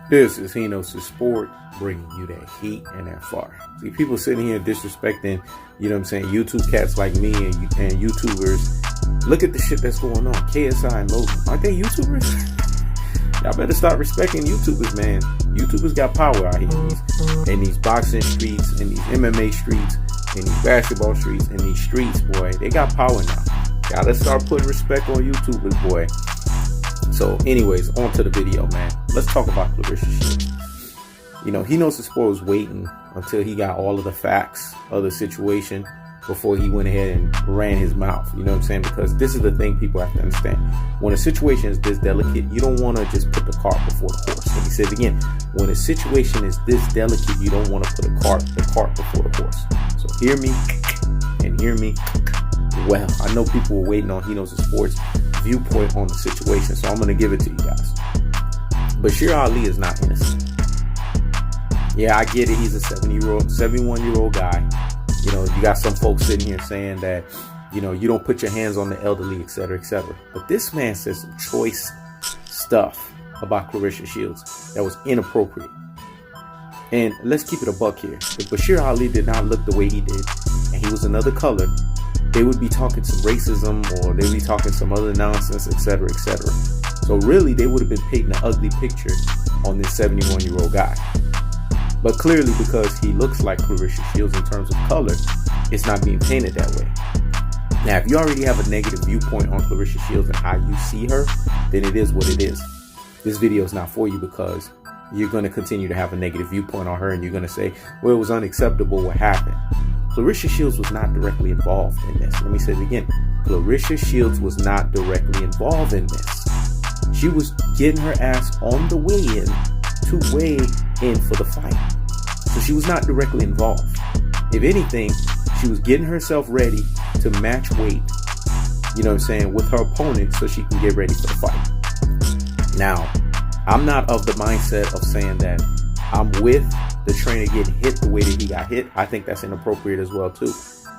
This is Hino's Sport, bringing you that heat and that fire. See, people sitting here disrespecting, you know what I'm saying, YouTube cats like me and YouTubers. Look at the shit that's going on. KSI and Logan, aren't they YouTubers? Y'all better start respecting YouTubers, man. YouTubers got power out here in these boxing streets, in these MMA streets, in these basketball streets, in these streets, boy. They got power now. Y'all, let's start putting respect on YouTubers, boy. So anyways, on to the video, man. Let's talk about Claressa Shields. You know, Hino's Sport was waiting until he got all of the facts of the situation before he went ahead and ran his mouth. You know what I'm saying? Because this is the thing people have to understand. When a situation is this delicate, you don't want to just put the cart before the horse. Let me say it again. When a situation is this delicate, you don't want to put the cart before the horse. So hear me and hear me well. I know people were waiting on Hino's Sport's viewpoint on the situation, so I'm going to give it to you guys. Bashir Ali is not innocent. Yeah, I get it. He's a 71-year-old guy. You know, you got some folks sitting here saying that, you know, you don't put your hands on the elderly, etc., etc. But this man says some choice stuff about Claressa Shields that was inappropriate. And let's keep it a buck here. If Bashir Ali did not look the way he did, and he was another color, they would be talking some racism, or they would be talking some other nonsense, etc., etc. So really, they would have been painting an ugly picture on this 71-year-old guy. But clearly, because he looks like Claressa Shields in terms of color, it's not being painted that way. Now, if you already have a negative viewpoint on Claressa Shields and how you see her, then it is what it is. This video is not for you because you're going to continue to have a negative viewpoint on her, and you're going to say, well, it was unacceptable what happened. Claressa Shields was not directly involved in this. Let me say it again. Claressa Shields was not directly involved in this. She was getting her ass on the weigh-in to weigh in for the fight. So she was not directly involved. If anything, she was getting herself ready to match weight, you know what I'm saying, with her opponent so she can get ready for the fight. Now, I'm not of the mindset of saying that I'm with the trainer getting hit the way that he got hit. I think that's inappropriate as well too.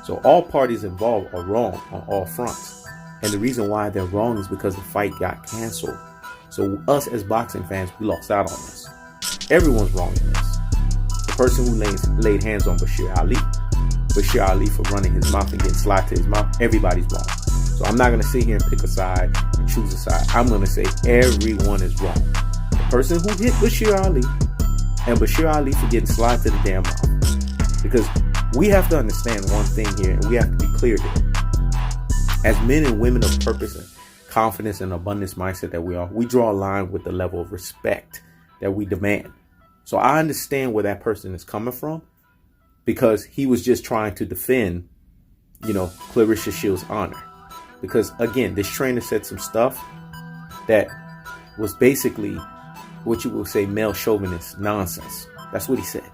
So all parties involved are wrong on all fronts. And the reason why they're wrong is because the fight got canceled. So us as boxing fans, we lost out on this. Everyone's wrong in this. The person who laid hands on Bashir Ali for running his mouth and getting slide to his mouth, everybody's wrong. So I'm not going to sit here and pick a side and choose a side. I'm going to say everyone is wrong. The person who hit Bashir Ali and Bashir Ali for getting slide to the damn mouth. Because we have to understand one thing here, and we have to be clear here. As men and women of purpose and confidence and abundance mindset that we are, we draw a line with the level of respect that we demand. So I understand where that person is coming from, because he was just trying to defend, you know, Claressa Shields' honor. Because again, this trainer said some stuff that was basically what you will say male chauvinist nonsense. That's what he said.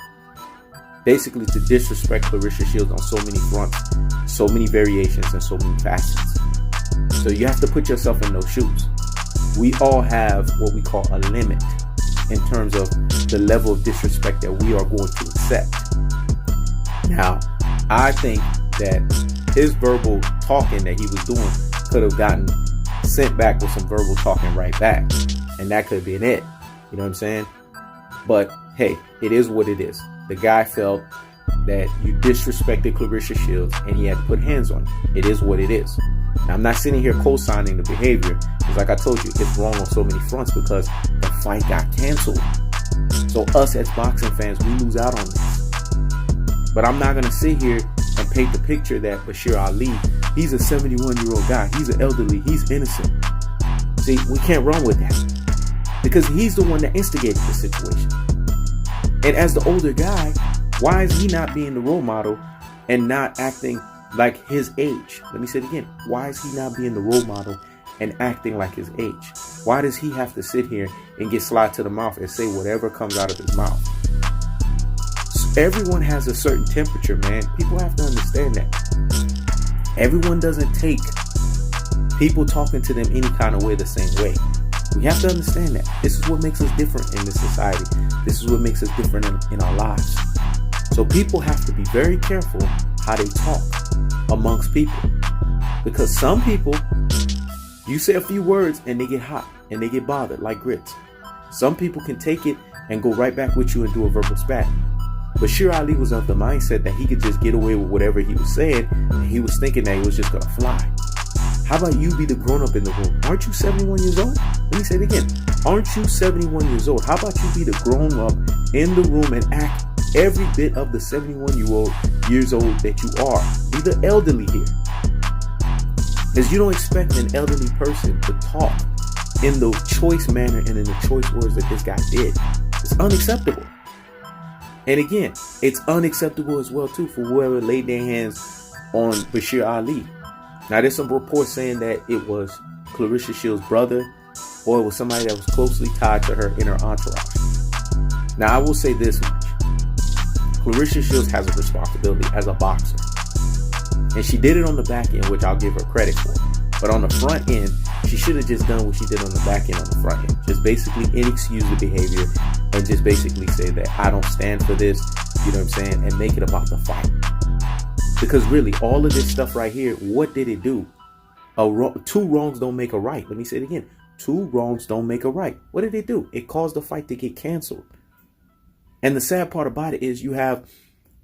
Basically to disrespect Claressa Shields on so many fronts, so many variations, and so many facets. So you have to put yourself in those shoes. We all have what we call a limit in terms of the level of disrespect that we are going to accept. Now, I think that his verbal talking that he was doing could have gotten sent back with some verbal talking right back. And that could have been it. You know what I'm saying? But hey, it is what it is. The guy felt that you disrespected Claressa Shields and he had to put hands on you. It is what it is. Now, I'm not sitting here co-signing the behavior, because like I told you, it's wrong on so many fronts because the fight got canceled. So us as boxing fans, we lose out on this. But I'm not going to sit here and paint the picture that Bashir Ali, he's a 71-year-old guy. He's an elderly. He's innocent. See, we can't run with that because he's the one that instigated the situation. And as the older guy, why is he not being the role model and not acting like his age? Let me say it again. Why is he not being the role model and acting like his age? Why does he have to sit here and get slide to the mouth and say whatever comes out of his mouth? Everyone has a certain temperature, man. People have to understand that. Everyone doesn't take people talking to them any kind of way the same way. We have to understand that. This is what makes us different in this society. This is what makes us different in our lives. So people have to be very careful how they talk amongst people. Because some people, you say a few words and they get hot and they get bothered like grits. Some people can take it and go right back with you and do a verbal spat. Bashir Ali was of the mindset that he could just get away with whatever he was saying, and he was thinking that he was just going to fly. How about you be the grown-up in the room? Aren't you 71 years old? Let me say it again. Aren't you 71 years old? How about you be the grown-up in the room and act every bit of the 71-years old that you are? Be the elderly here. Because you don't expect an elderly person to talk in the choice manner and in the choice words that this guy did. It's unacceptable. And again, it's unacceptable as well, too, for whoever laid their hands on Bashir Ali. Now, there's some reports saying that it was Claressa Shields' brother, or it was somebody that was closely tied to her in her entourage. Now, I will say this much. Claressa Shields has a responsibility as a boxer. And she did it on the back end, which I'll give her credit for. But on the front end, she should have just done what she did on the back end on the front end. Just basically inexcuse the behavior and just basically say that I don't stand for this, you know what I'm saying, and make it about the fight. Because really, all of this stuff right here, what did it do? Two wrongs don't make a right. Let me say it again. Two wrongs don't make a right. What did it do? It caused the fight to get canceled. And the sad part about it is you have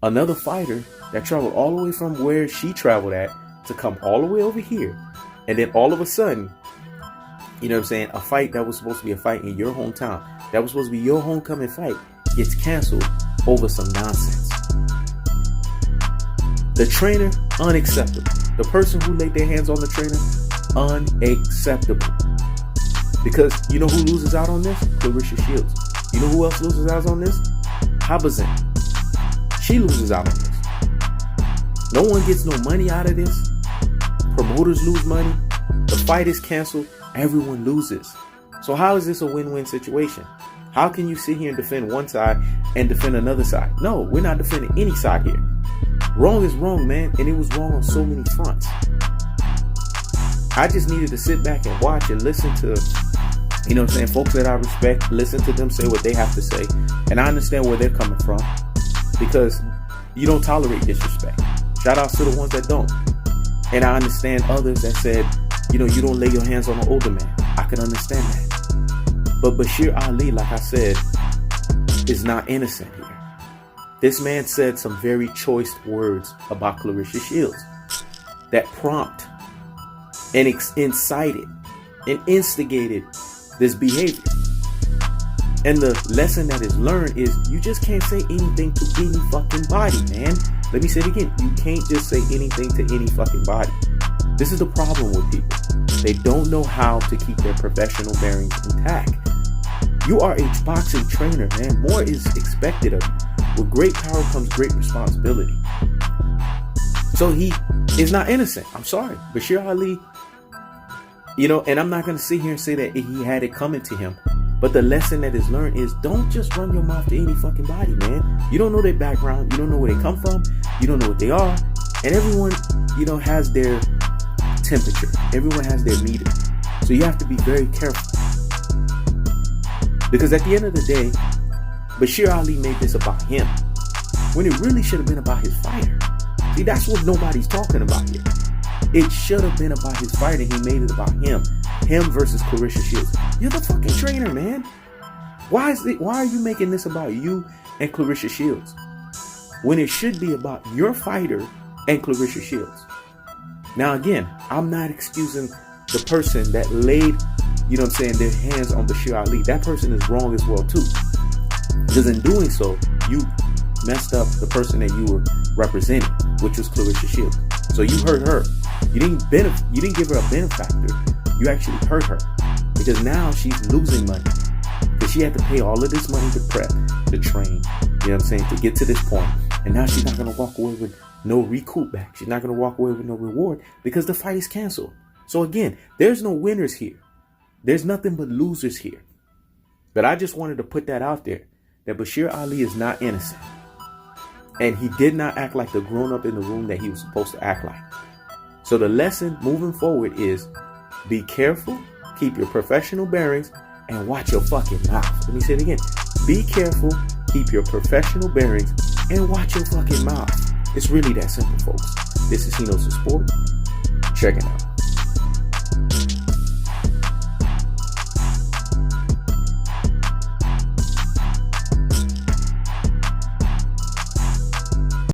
another fighter that traveled all the way from where she traveled at to come all the way over here. And then all of a sudden, you know what I'm saying, a fight that was supposed to be a fight in your hometown, that was supposed to be your homecoming fight, gets canceled over some nonsense. The trainer, unacceptable. The person who laid their hands on the trainer, unacceptable. Because you know who loses out on this? Claressa Shields. You know who else loses out on this? Habazin. She loses out on this. No one gets no money out of this. Promoters lose money. The fight is canceled. Everyone loses. So how is this a win-win situation? How can you sit here and defend one side and defend another side? No, we're not defending any side here. Wrong is wrong, man. And it was wrong on so many fronts. I just needed to sit back and watch and listen to, you know what I'm saying, folks that I respect, listen to them say what they have to say. And I understand where they're coming from, because you don't tolerate disrespect. Shout out to the ones that don't. And I understand others that said, you know, you don't lay your hands on an older man. I can understand that. But Bashir Ali, like I said, is not innocent here. This man said some very choice words about Claressa Shields that prompt and incited and instigated this behavior. And the lesson that is learned is you just can't say anything to any fucking body, man. Let me say it again. You can't just say anything to any fucking body. This is the problem with people. They don't know how to keep their professional bearings intact. You are a boxing trainer, man. More is expected of you. With great power comes great responsibility. So he is not innocent. I'm sorry. Bashir Ali, you know, and I'm not going to sit here and say that he had it coming to him. But the lesson that is learned is don't just run your mouth to any fucking body, man. You don't know their background. You don't know where they come from. You don't know what they are. And everyone, you know, has their temperature. Everyone has their meter. So you have to be very careful. Because at the end of the day, Bashir Ali made this about him, when it really should have been about his fighter. See, that's what nobody's talking about here. It should have been about his fighter. He made it about him. Him versus Claressa Shields. You're the fucking trainer, man. Why are you making this about you and Claressa Shields, when it should be about your fighter and Claressa Shields? Now, again, I'm not excusing the person that laid, you know what I'm saying, their hands on Bashir Ali. That person is wrong as well, too. Because in doing so, you messed up the person that you were representing, which was Claressa Shields. So you hurt her. You didn't give her a benefactor. You actually hurt her, because now she's losing money, because she had to pay all of this money to prep, to train, you know what I'm saying, to get to this point. And now she's not going to walk away with no recoup back. She's not going to walk away with no reward, because the fight is canceled. So again, there's no winners here. There's nothing but losers here. But I just wanted to put that out there, that Bashir Ali is not innocent. And he did not act like the grown-up in the room that he was supposed to act like. So the lesson moving forward is be careful, keep your professional bearings, and watch your fucking mouth. Let me say it again. Be careful, keep your professional bearings, and watch your fucking mouth. It's really that simple, folks. This is He Knows the Sport. Check it out.